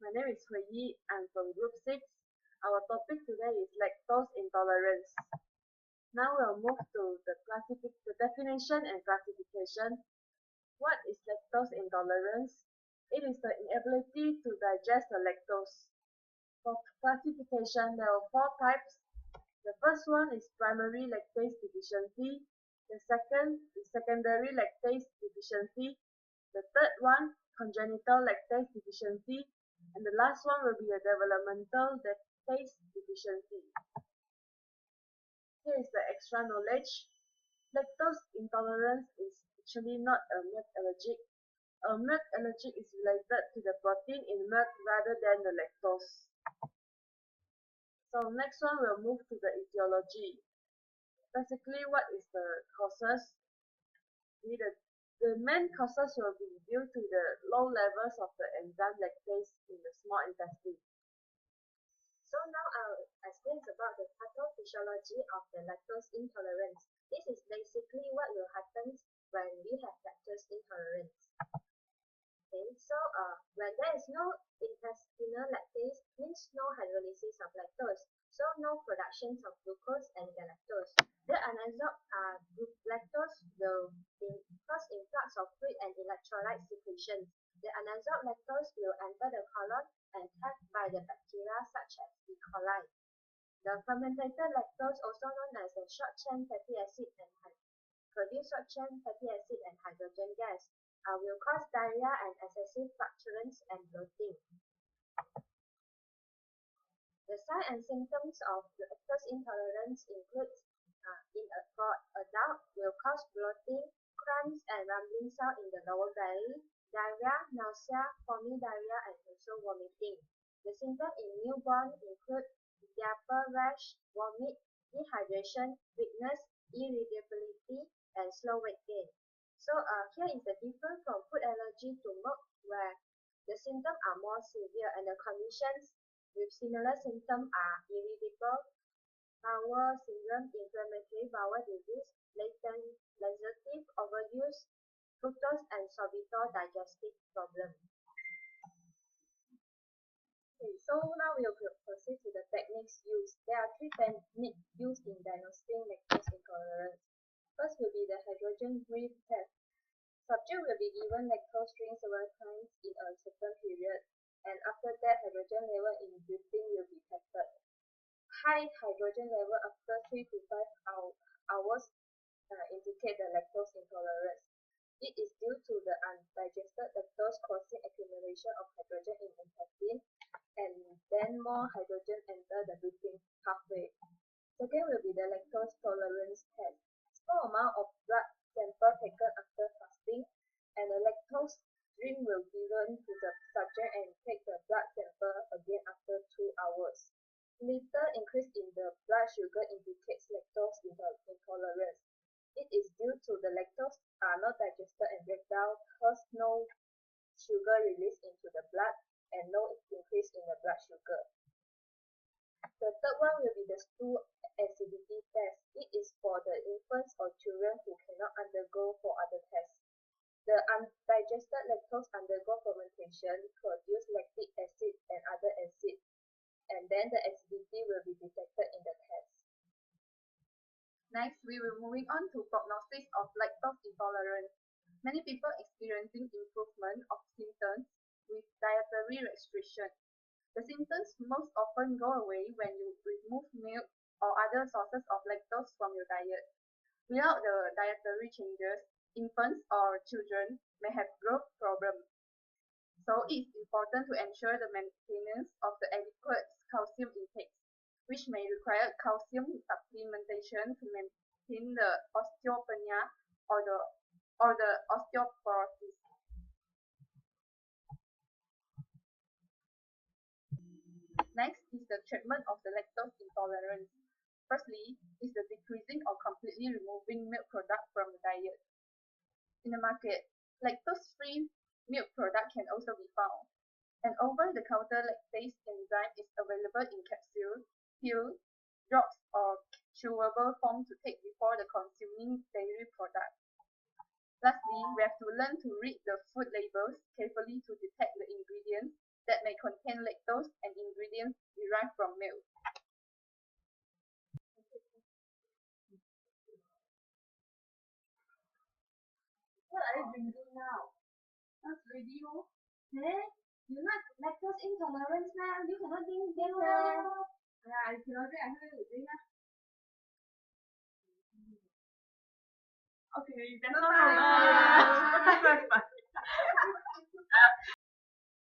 My name is Hui Yi. I'm from Group 6. Our topic today is lactose intolerance. Now we'll move to the definition and classification. What is lactose intolerance? It is the inability to digest the lactose. For classification, there are 4 types. The first one is primary lactase deficiency. The second is secondary lactase deficiency. The third one, congenital lactase deficiency. And the last one will be a developmental lactase deficiency. Here is the extra knowledge. Lactose intolerance is actually not a milk allergic. A milk allergic is related to the protein in milk rather than the lactose. So next one we'll move to the etiology. Basically, what is the causes? The main causes will be due to the low levels of the enzyme lactase in the small intestine. So now I'll explain about the pathophysiology of the lactose intolerance. This is basically what will happen when we have lactose intolerance. Okay, so when there is no intestinal lactase, means no hydrolysis of lactose, so no production of glucose and galactose. The unabsorbed lactose will cause influx of fluid and electrolyte secretion. The unabsorbed lactose will enter the colon and attacked by the bacteria such as E. coli. The fermented lactose, also known as the short-chain fatty acid and produce short-chain fatty acid and hydrogen gas, will cause diarrhea and excessive flatulence and bloating. The signs and symptoms of lactose intolerance include for adult will cause bloating, cramps and rumbling sound in the lower belly, diarrhea, nausea, foamy diarrhea, and also vomiting. The symptoms in newborn include diaper rash, vomit, dehydration, weakness, irritability, and slow weight gain. So here is the difference from food allergy to milk, where the symptoms are more severe and the conditions with similar symptoms are irritable bowel syndrome, inflammatory bowel disease, latent laxative overuse, fructose and sorbitol digestive problem. Okay, so now we will proceed to the techniques used. There are 3 techniques used in diagnosing lactose intolerance. First will be the hydrogen breath test. Subject will be given lactose drink several times in a certain period, and after that hydrogen level in breathing will be tested. High hydrogen level after 3 to 5 hours indicate the lactose intolerance. It is due to the undigested lactose causing accumulation of hydrogen in intestine, and then more hydrogen enter the breathing pathway. Second will be the lactose tolerance test. Small amount of blood sample taken after fasting, and the lactose drink will be given to the subject and take the blood sample again after 2 hours. Little increase in the blood sugar indicates lactose intolerance. It is due to the lactose are not digested and break down, cause no sugar release into the blood and no increase in the blood sugar. The third one will be the stool acidity test. It is for the infants or children who cannot undergo for other tests. The undigested lactose undergo fermentation, produce lactic acid and other acids, and then the acidity will be detected in the test. Next, we will moving on to prognosis of lactose intolerance. Many people experiencing improvement of symptoms with dietary restriction. The symptoms most often go away when you remove milk or other sources of lactose from your diet. Without the dietary changes, infants or children may have growth problems. So it is important to ensure the maintenance of the adequate calcium intake, which may require calcium supplementation to maintain the osteopenia or the osteoporosis. Next is the treatment of the lactose intolerance. Firstly, is the decreasing or completely removing milk product from the diet. In the market, lactose-free milk product can also be found. An over-the-counter lactase enzyme is available in capsule, pill, drops, or chewable form to take before the consuming dairy product. Lastly, we have to learn to read the food labels carefully to detect the ingredients that may contain contain lactose and ingredients derived from milk. What are you drinking now? That's radio. Eh? You not lactose intolerance now? You cannot drink this. Yeah, I cannot drink. I have to drink. Okay, that's Bye-bye. all. Bye.